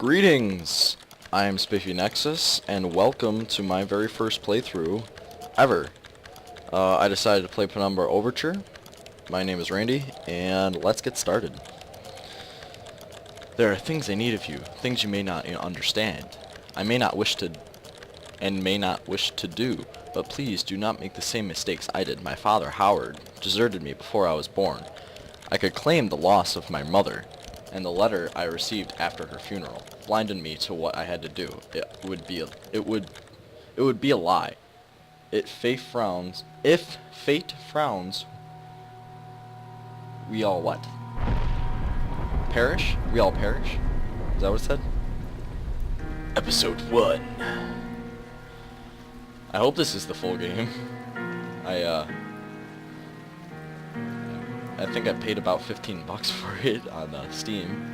Greetings! I am Spiffy Nexus, and welcome to my very first playthrough ever. I decided to play Penumbra Overture. My name is Randy, and let's get started. There are things I need of you, things you may not understand. I may not wish to do, but please do not make the same mistakes I did. My father, Howard, deserted me before I was born. I could claim the loss of my mother, and the letter I received after her funeral blinded me to what I had to do. It would be a lie. If fate frowns, we all what? Perish? We all perish? Is that what it said? Episode 1. I hope this is the full game. I think I paid about $15 for it on Steam.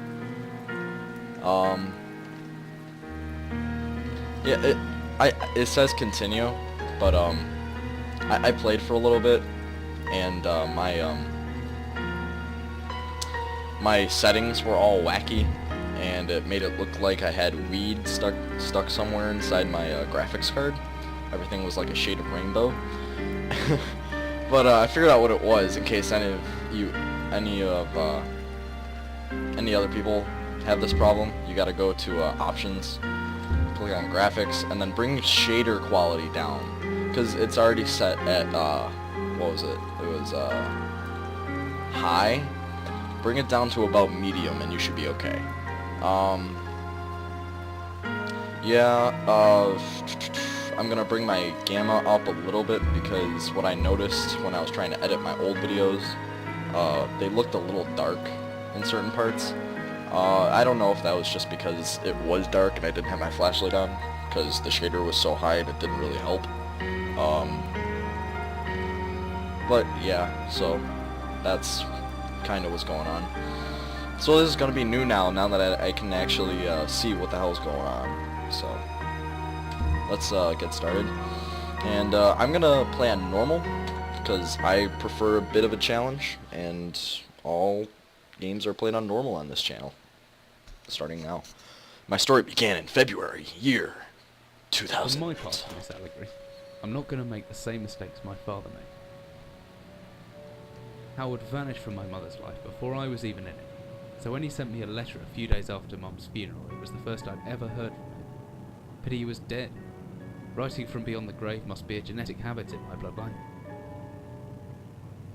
Yeah, it says continue, but I played for a little bit, and my settings were all wacky, and it made it look like I had weed stuck somewhere inside my graphics card. Everything was like a shade of rainbow. But I figured out what it was in case any other people have this problem. You gotta go to options, click on graphics, and then bring shader quality down, because it's already set at what was it? It was high. Bring it down to about medium, and you should be okay. I'm gonna bring my gamma up a little bit, because what I noticed when I was trying to edit my old videos, they looked a little dark in certain parts. I don't know if that was just because it was dark and I didn't have my flashlight on, because the shader was so high and it didn't really help. But yeah, so that's kind of what's going on. So this is gonna be new now that I can actually see what the hell's going on. So let's get started. And I'm gonna play on normal, because I prefer a bit of a challenge, and all games are played on normal on this channel. Starting now. My story began in February, year 2000. For my part of this allegory, I'm not going to make the same mistakes my father made. Howard vanished from my mother's life before I was even in it, so when he sent me a letter a few days after Mum's funeral, it was the first I'd ever heard from him. Pity he was dead. Writing from beyond the grave must be a genetic habit in my bloodline.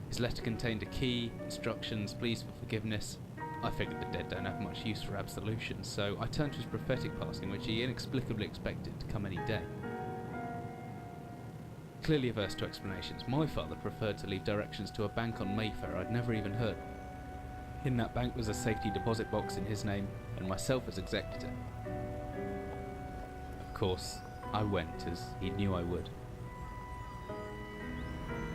His letter contained a key, instructions, pleas for forgiveness. I figured the dead don't have much use for absolution, so I turned to his prophetic passing, which he inexplicably expected to come any day. Clearly averse to explanations, my father preferred to leave directions to a bank on Mayfair I'd never even heard of. In that bank was a safety deposit box in his name, and myself as executor. Of course, I went, as he knew I would.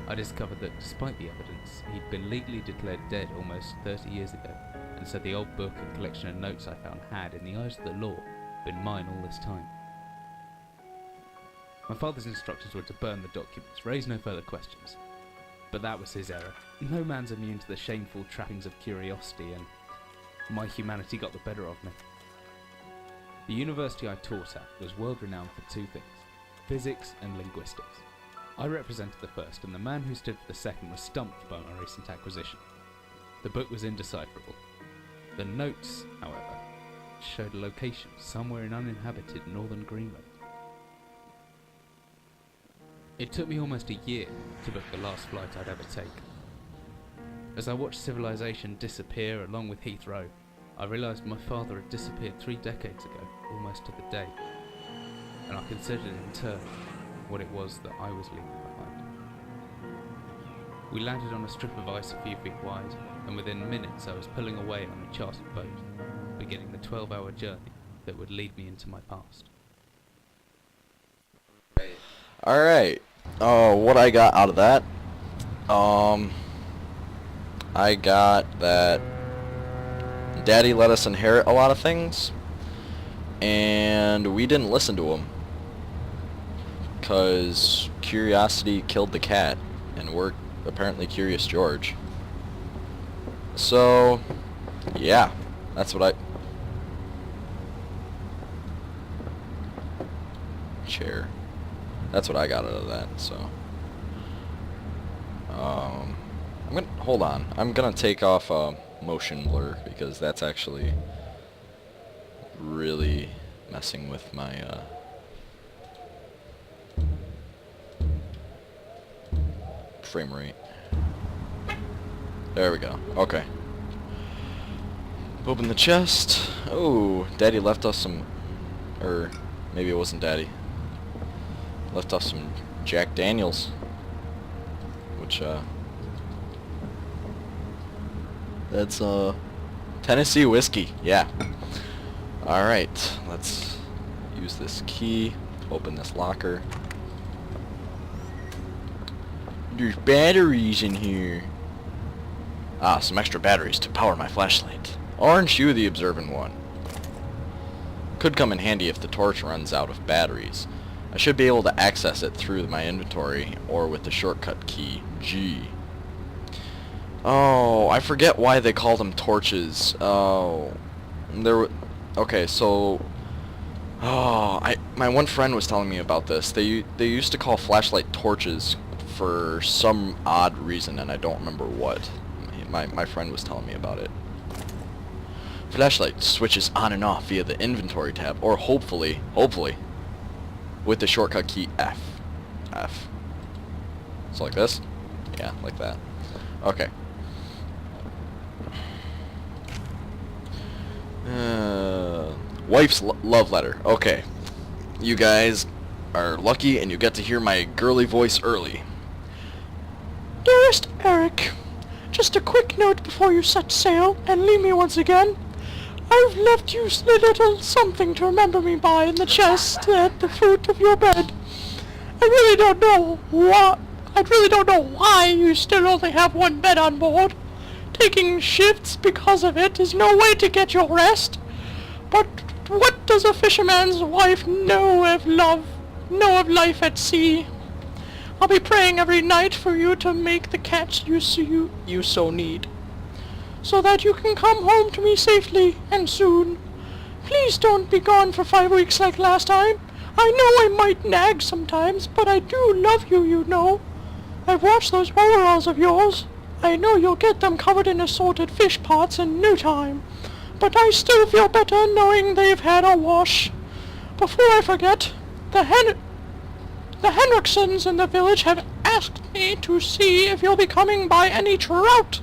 I discovered that, despite the evidence, he'd been legally declared dead almost 30 years ago, and so the old book and collection of notes I found had, in the eyes of the law, been mine all this time. My father's instructions were to burn the documents, raise no further questions. But that was his error. No man's immune to the shameful trappings of curiosity, and my humanity got the better of me. The university I taught at was world-renowned for two things: physics and linguistics. I represented the first, and the man who stood for the second was stumped by my recent acquisition. The book was indecipherable. The notes, however, showed a location somewhere in uninhabited northern Greenland. It took me almost a year to book the last flight I'd ever take. As I watched civilization disappear along with Heathrow, I realised my father had disappeared 3 decades ago, almost to the day, and I considered in turn what it was that I was leaving behind. We landed on a strip of ice a few feet wide, and within minutes I was pulling away on a chartered boat, beginning the 12-hour journey that would lead me into my past. Alright, what I got out of that, I got that Daddy let us inherit a lot of things, and we didn't listen to him, because curiosity killed the cat, and we're apparently Curious George. So, yeah, that's what chair. That's what I got out of that, so. Hold on. I'm gonna take off motion blur because that's actually really messing with my frame rate. There we go. Okay. Open the chest. Oh, Daddy left us some, or maybe it wasn't Daddy. Left us some Jack Daniels, which that's Tennessee whiskey. Yeah. All right. Let's use this key. Open this locker. There's batteries in here. Ah, some extra batteries to power my flashlight. Aren't you the observant one? Could come in handy if the torch runs out of batteries. I should be able to access it through my inventory or with the shortcut key, G. Oh, I forget why they call them torches. Oh, okay, so my one friend was telling me about this. They used to call flashlight torches for some odd reason, and I don't remember what. My friend was telling me about it. Flashlight switches on and off via the inventory tab, or hopefully, with the shortcut key F. So like this? Yeah, like that. Okay. Wife's love letter. Okay. You guys are lucky and you get to hear my girly voice early. Dearest Eric, just a quick note before you set sail and leave me once again. I've left you a little something to remember me by in the chest at the foot of your bed. I really don't know why you still only have one bed on board. Taking shifts because of it is no way to get your rest. But what does a fisherman's wife know of life at sea? I'll be praying every night for you to make the catch you so need, so that you can come home to me safely and soon. Please don't be gone for 5 weeks like last time. I know I might nag sometimes, but I do love you, you know. I've washed those overalls of yours. I know you'll get them covered in assorted fish pots in no time, but I still feel better knowing they've had a wash. Before I forget, the Henriksons in the village have asked me to see if you'll be coming by any trout,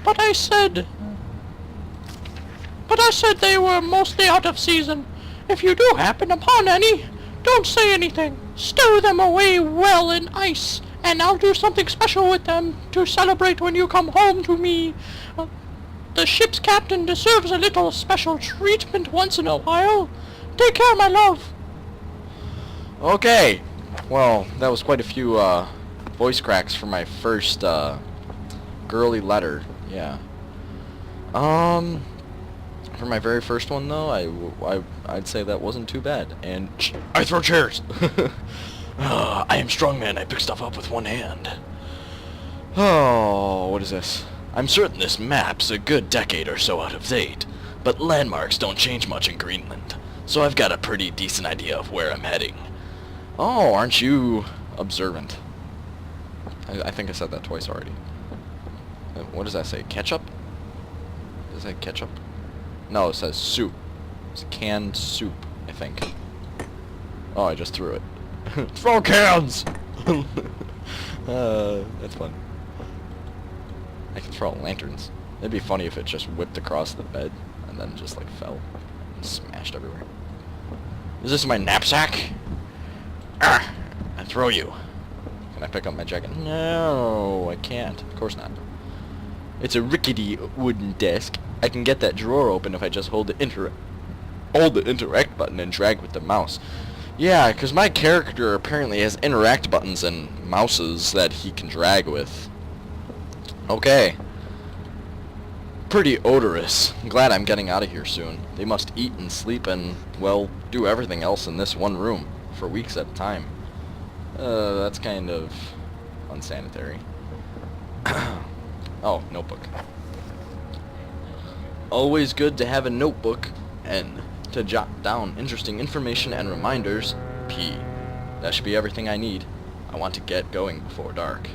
but I said they were mostly out of season. If you do happen upon any, don't say anything. Stow them away well in ice, and I'll do something special with them to celebrate when you come home to me. The ship's captain deserves a little special treatment once in a while. Take care, my love. Okay. Well, that was quite a few voice cracks for my first girly letter. Yeah. For my very first one though, I'd say that wasn't too bad. And I throw chairs. I am strongman. I pick stuff up with one hand. Oh, what is this? I'm certain this map's a good decade or so out of date, but landmarks don't change much in Greenland, so I've got a pretty decent idea of where I'm heading. Oh, aren't you observant? I think I said that twice already. What does that say? Ketchup? Does that say ketchup? No, it says soup. It's canned soup, I think. Oh, I just threw it. Throw cans! That's fun. I can throw lanterns. It'd be funny if it just whipped across the bed and then just like fell and smashed everywhere. Is this my knapsack? Ah! I throw you. Can I pick up my jacket? No, I can't. Of course not. It's a rickety wooden desk. I can get that drawer open if I just hold the interact button and drag with the mouse. Yeah, because my character apparently has interact buttons and mouses that he can drag with. Okay. Pretty odorous. I'm glad I'm getting out of here soon. They must eat and sleep and, well, do everything else in this one room for weeks at a time. That's kind of unsanitary. Oh, notebook. Always good to have a notebook and to jot down interesting information and reminders. P. that should be everything I need. I want to get going before dark.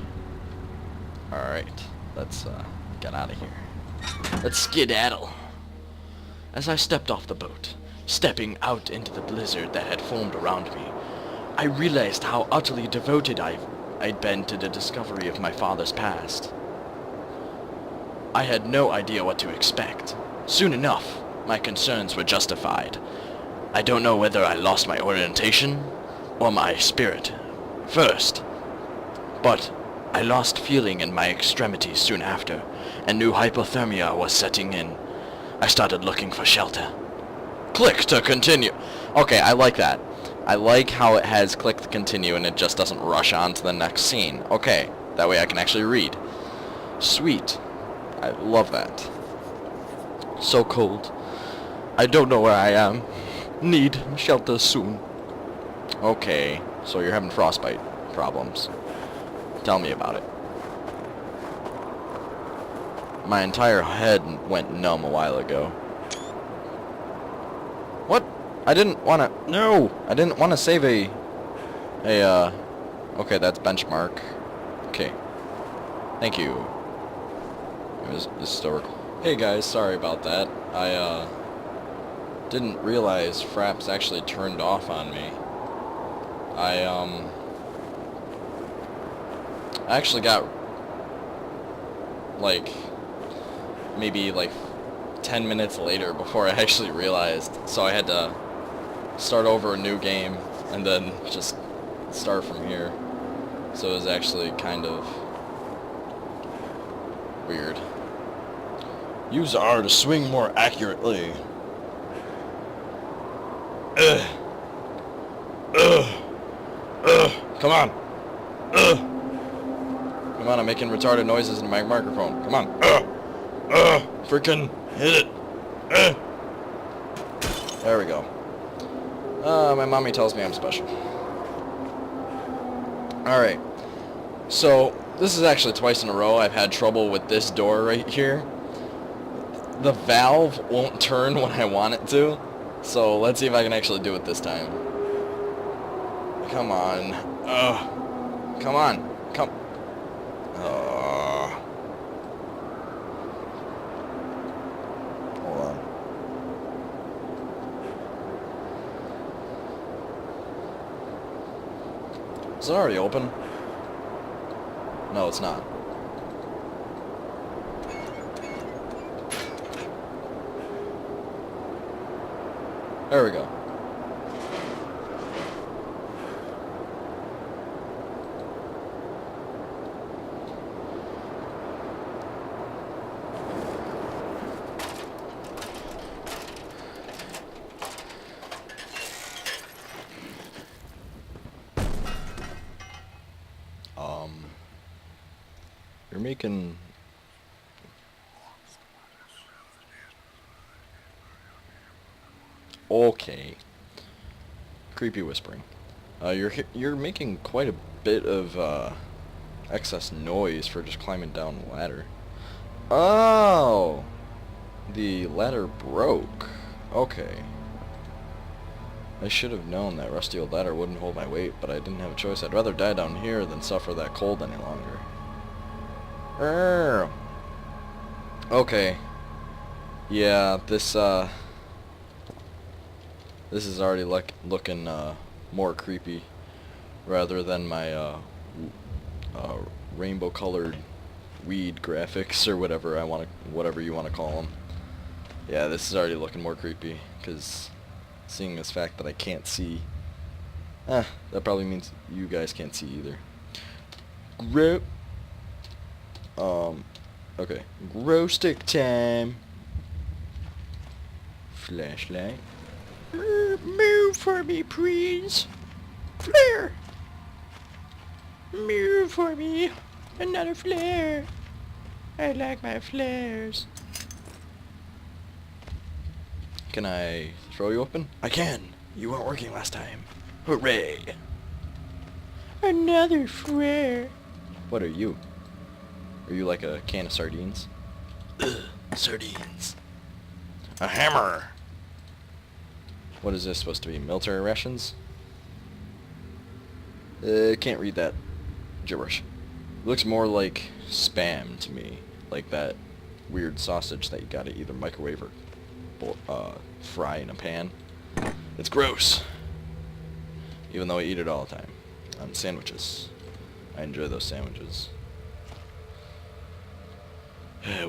Alright, let's get out of here. Let's skedaddle. As I stepped off the boat, stepping out into the blizzard that had formed around me, I realized how utterly devoted I'd been to the discovery of my father's past. I had no idea what to expect. Soon enough, my concerns were justified. I don't know whether I lost my orientation or my spirit first, but I lost feeling in my extremities soon after, and knew hypothermia was setting in. I started looking for shelter. Click to continue. Okay, I like that. I like how it has click to continue and it just doesn't rush on to the next scene. Okay, that way I can actually read. Sweet. I love that. So cold. I don't know where I am. Need shelter soon. Okay, so you're having frostbite problems. Tell me about it. My entire head went numb a while ago. What? I didn't want to... No! I didn't want to save a... Okay, that's benchmark. Okay. Thank you. It was historical. Hey guys, sorry about that. I, didn't realize Fraps actually turned off on me. I actually got, like, maybe, like, 10 minutes later before I actually realized. So I had to start over a new game and then just start from here. So it was actually kind of weird. Use R to swing more accurately. Come on. Come on, I'm making retarded noises in my microphone. Come on. Freaking hit it. There we go. My mommy tells me I'm special. Alright. So, this is actually twice in a row I've had trouble with this door right here. The valve won't turn when I want it to. So, let's see if I can actually do it this time. Come on. Come on. Come. Hold on. Is it already open? No, it's not. There we go. You're making... Okay. Creepy whispering. You're making quite a bit of excess noise for just climbing down a ladder. Oh! The ladder broke. Okay. I should have known that rusty old ladder wouldn't hold my weight, but I didn't have a choice. I'd rather die down here than suffer that cold any longer. Okay. Yeah, this is already looking more creepy rather than my rainbow-colored weed graphics or whatever you want to call them. Yeah, this is already looking more creepy because seeing this fact that I can't see, that probably means you guys can't see either. Okay, grow stick time. Flashlight. Move for me, please. Flare. Move for me. Another flare. I like my flares. Can I throw you open? I can. You weren't working last time. Hooray. Another flare. What are you? Are you like a can of sardines? Ugh, sardines. A hammer. What is this supposed to be? Military rations? Can't read that gibberish. Looks more like spam to me, like that weird sausage that you gotta either microwave or fry in a pan. It's gross. Even though I eat it all the time. On sandwiches. I enjoy those sandwiches.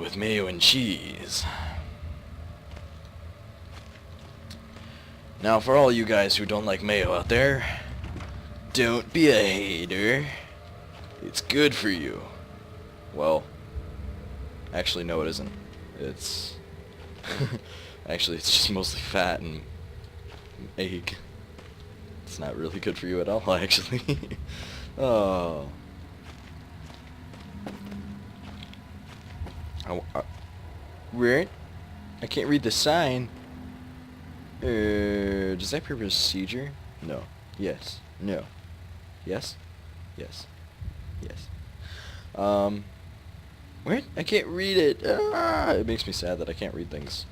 With mayo and cheese. Now for all you guys who don't like mayo out there, don't be a hater. It's good for you. Well, actually no it isn't. It's... actually it's just mostly fat and egg. It's not really good for you at all, actually. Oh. Weird. I can't read the sign. Does that prove procedure? No. Yes. No. Yes. Yes. Yes. What? I can't read it. It makes me sad that I can't read things.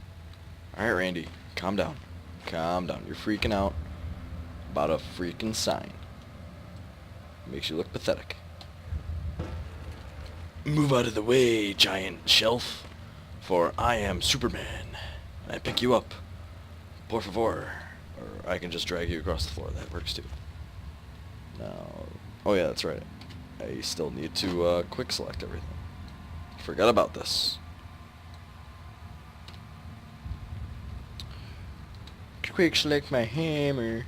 Alright, Randy. Calm down. Calm down. You're freaking out about a freaking sign. Makes you look pathetic. Move out of the way, giant shelf, for I am Superman. I pick you up. Por favor. Or I can just drag you across the floor. That works too. Now, oh yeah, that's right. I still need to quick select everything. Forgot about this. Quick select my hammer.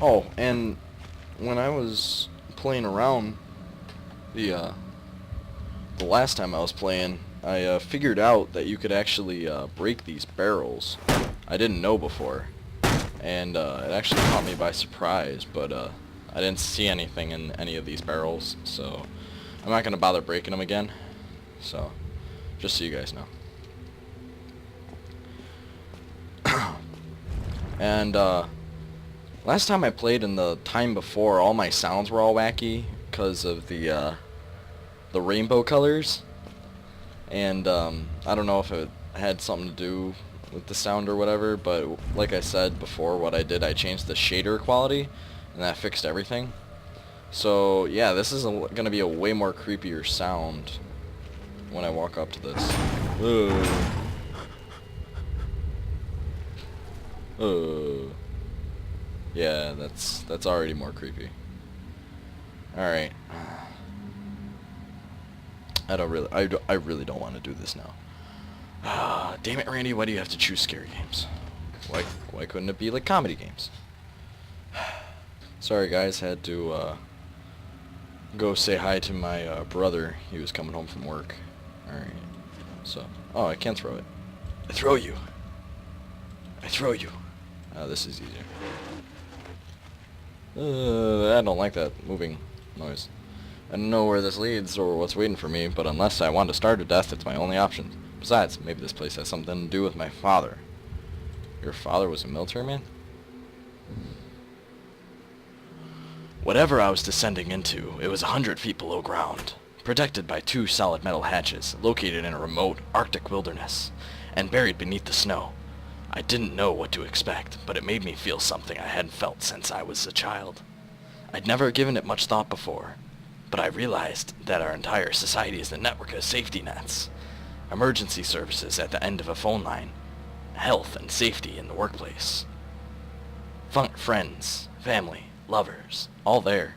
Oh, and when I was playing around the last time I was playing, I figured out that you could actually break these barrels. I didn't know before, and it actually caught me by surprise, but I didn't see anything in any of these barrels, so I'm not going to bother breaking them again. So, just so you guys know. And last time I played and the time before, all my sounds were all wacky because of the rainbow colors. And I don't know if it had something to do with the sound or whatever, but like I said before, what I did, I changed the shader quality, and that fixed everything. So yeah, this is going to be a way more creepier sound when I walk up to this. Yeah, that's already more creepy. Alright. I really don't want to do this now. Damn it, Randy, why do you have to choose scary games? Why couldn't it be like comedy games? Sorry guys, had to go say hi to my brother. He was coming home from work. Alright. So, oh, I can't throw it. I throw you. I throw you. This is easier. I don't like that moving noise. I don't know where this leads or what's waiting for me, but unless I want to starve to death, it's my only option. Besides, maybe this place has something to do with my father. Your father was a military man? Whatever I was descending into, it was 100 feet below ground, protected by 2 solid metal hatches, located in a remote Arctic wilderness, and buried beneath the snow. I didn't know what to expect, but it made me feel something I hadn't felt since I was a child. I'd never given it much thought before, but I realized that our entire society is a network of safety nets. Emergency services at the end of a phone line, health and safety in the workplace. Friends, family, lovers, all there.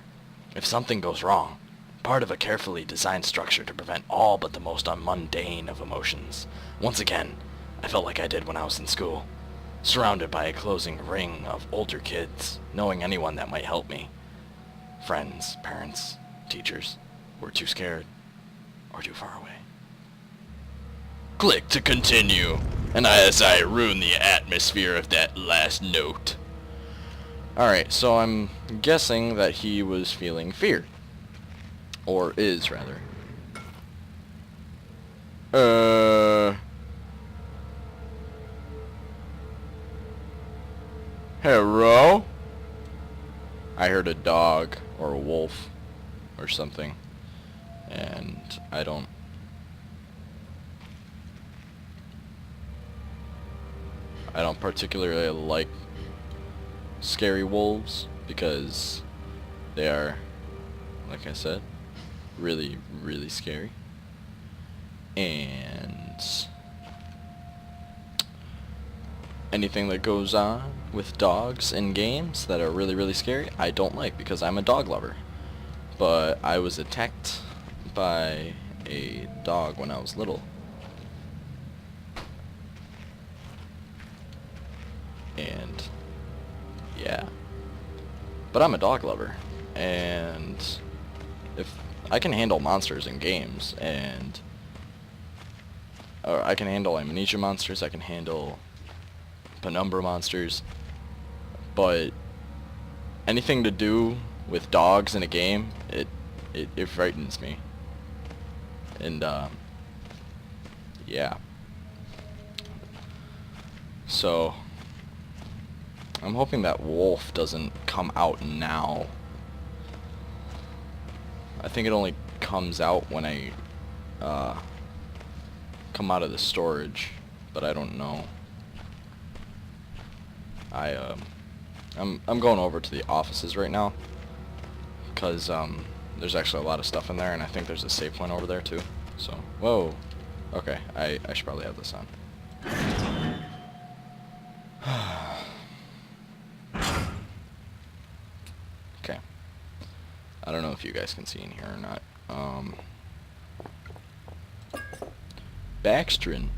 If something goes wrong, part of a carefully designed structure to prevent all but the most mundane of emotions. Once again, I felt like I did when I was in school, surrounded by a closing ring of older kids, knowing anyone that might help me. Friends, parents, teachers were too scared or too far away. Click to continue, and as I ruin the atmosphere of that last note. Alright, so I'm guessing that he was feeling fear. Or is, rather. Hello? I heard a dog or a wolf or something, and I don't... I don't particularly like scary wolves because they are, like I said, really, really scary. And anything that goes on with dogs in games that are really, really scary, I don't like because I'm a dog lover. But I was attacked by a dog when I was little. And yeah. But I'm a dog lover. And if I can handle monsters in games, and or I can handle amnesia monsters, I can handle Penumbra monsters, but anything to do with dogs in a game, it frightens me. And yeah. So I'm hoping that wolf doesn't come out now. I think it only comes out when I come out of the storage, but I don't know. I'm going over to the offices right now because there's actually a lot of stuff in there, and I think there's a save point over there too. So, whoa. Okay, I should probably have this on. Okay. I don't know if you guys can see in here or not. Baxtrin.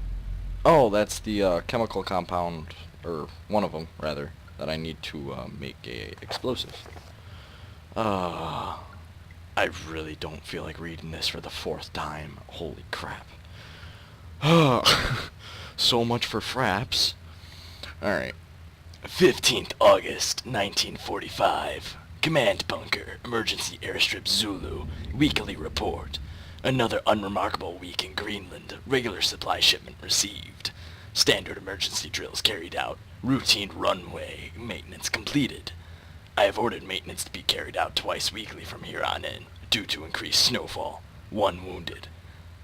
Oh, that's the chemical compound, or one of them, rather, that I need to make a explosive. I really don't feel like reading this for the 4th time. Holy crap. So much for fraps. Alright. 15th August, 1945. Command Bunker, Emergency Airstrip Zulu, Weekly Report. Another unremarkable week in Greenland. Regular supply shipment received. Standard emergency drills carried out. Routine runway maintenance completed. I have ordered maintenance to be carried out twice weekly from here on in, due to increased snowfall. 1 wounded.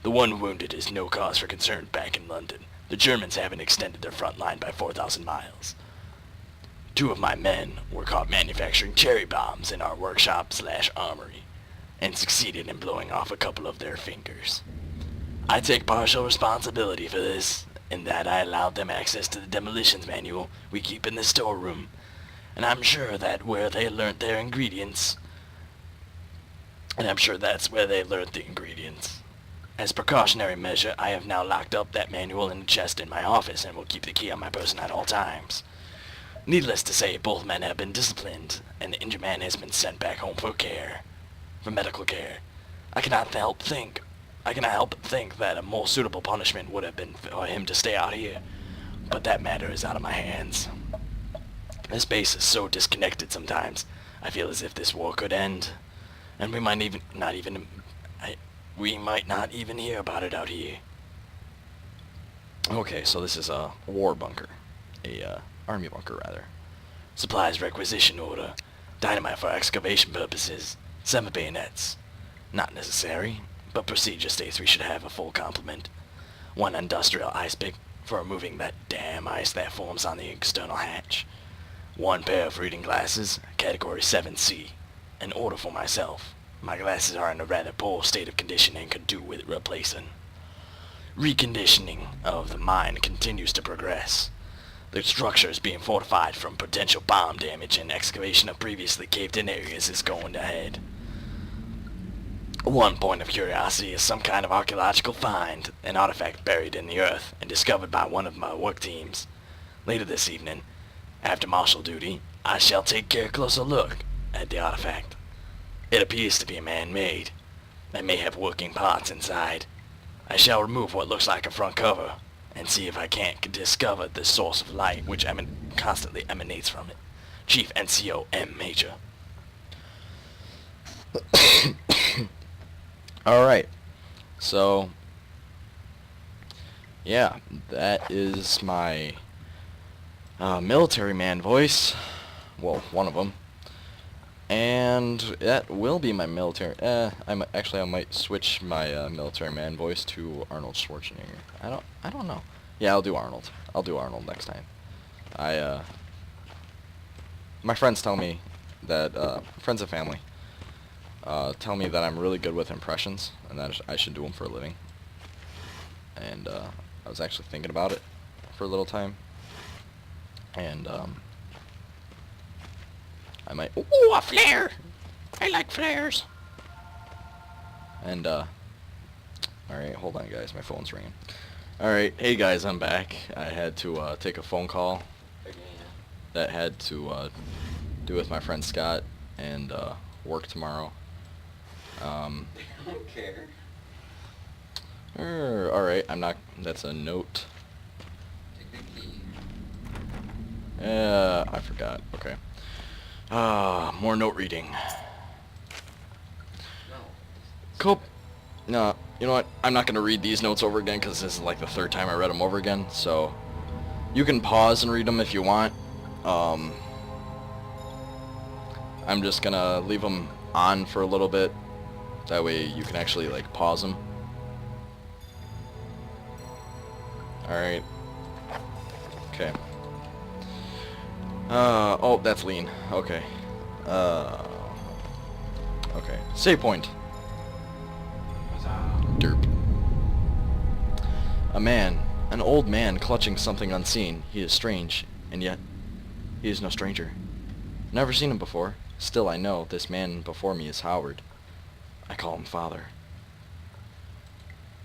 The 1 wounded is no cause for concern back in London. The Germans haven't extended their front line by 4,000 miles. 2 of my men were caught manufacturing cherry bombs in our workshop/armory, and succeeded in blowing off a couple of their fingers. I take partial responsibility for this, in that I allowed them access to the demolitions manual we keep in the storeroom, and I'm sure that where they learnt their ingredients, the ingredients. As precautionary measure, I have now locked up that manual in a chest in my office and will keep the key on my person at all times. Needless to say, both men have been disciplined, and the injured man has been sent back home for medical care. I cannot help but think that a more suitable punishment would have been for him to stay out here, but that matter is out of my hands. This base is so disconnected sometimes, I feel as if this war could end, and we might not even hear about it out here. Okay, so this is a war bunker. Army bunker, rather. Supplies requisition order. Dynamite for excavation purposes. 7 bayonets. Not necessary, but procedure states we should have a full complement. 1 industrial ice pick for removing that damn ice that forms on the external hatch. 1 pair of reading glasses, category 7C. An order for myself. My glasses are in a rather poor state of condition and could do with replacing. Reconditioning of the mine continues to progress. The structure is being fortified from potential bomb damage, and excavation of previously caved-in areas is going ahead. 1 point of curiosity is some kind of archaeological find, an artifact buried in the earth and discovered by one of my work teams. Later this evening, after marshal duty, I shall take a closer look at the artifact. It appears to be man-made. They may have working parts inside. I shall remove what looks like a front cover and see if I can't discover the source of light which constantly emanates from it. Chief NCO M. Major. Alright, so yeah, that is my military man voice. Well, one of them. And that will be my military. I might switch my military man voice to Arnold Schwarzenegger. I don't know. Yeah, I'll do Arnold. I'll do Arnold next time. my friends tell me that, friends and family, tell me that I'm really good with impressions, and that I should do them for a living. And, I was actually thinking about it for a little time. And, I might... Ooh, a flare! I like flares! And, alright, hold on guys, my phone's ringing. Alright, hey guys, I'm back. I had to, take a phone call that had to, do with my friend Scott and, work tomorrow. I don't care. Alright, I'm not... That's a note. Take the key. I forgot. Okay. More note reading. No. Cool. No, you know what? I'm not going to read these notes over again because this is like the third time I read them over again. So, you can pause and read them if you want. I'm just going to leave them on for a little bit. That way you can actually like pause them. Alright. Okay. Oh, that's lean. Okay. Okay. Save point. Derp. A man. An old man clutching something unseen. He is strange, and yet he is no stranger. Never seen him before. Still I know this man before me is Howard. I call him Father.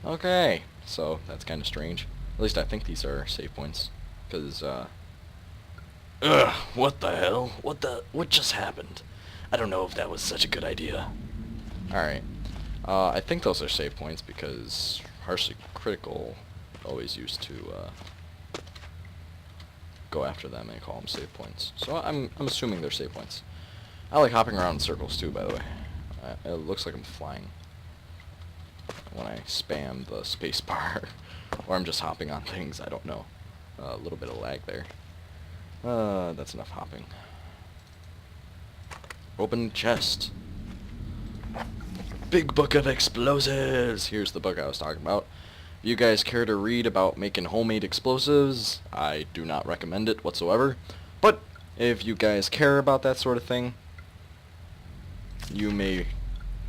Okay. So, that's kind of strange. At least I think these are save points. Because, ugh, what the hell? What just happened? I don't know if that was such a good idea. Alright. I think those are save points because harshly critical always used to, go after them and call them save points. So I'm assuming they're save points. I like hopping around in circles too, by the way. It looks like I'm flying when I spam the space bar. Or I'm just hopping on things, I don't know. A little bit of lag there. That's enough hopping. Open chest. Big book of explosives! Here's the book I was talking about. If you guys care to read about making homemade explosives, I do not recommend it whatsoever. But if you guys care about that sort of thing, you may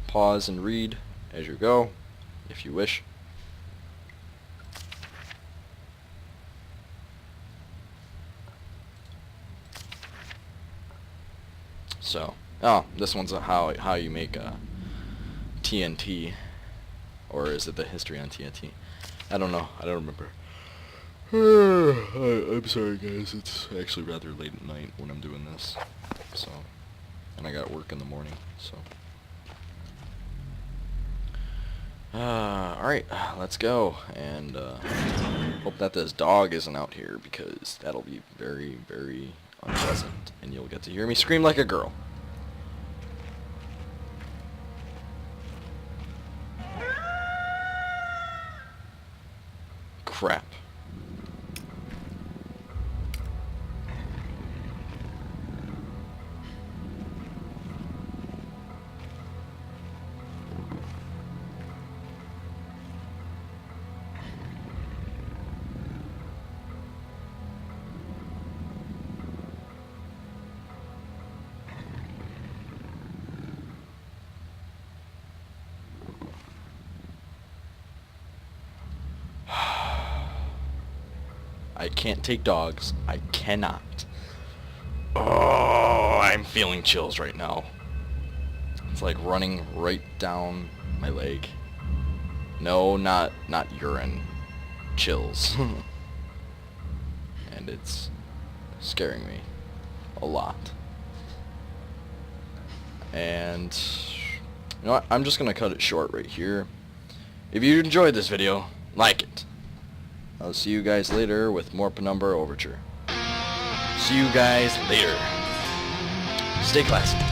pause and read as you go, if you wish. So, this one's how you make TNT, or is it the history on TNT? I don't know. I don't remember. I'm sorry, guys. It's actually rather late at night when I'm doing this. So, and I got work in the morning. So, all right, let's go. And hope that this dog isn't out here because that'll be very, very unpleasant, and you'll get to hear me scream like a girl. Crap. I can't take dogs. I cannot. Oh, I'm feeling chills right now. It's like running right down my leg. No, not urine. Chills. And it's scaring me a lot. And you know what? I'm just gonna cut it short right here. If you enjoyed this video, like it. I'll see you guys later with more Penumbra Overture. See you guys later. Stay classy.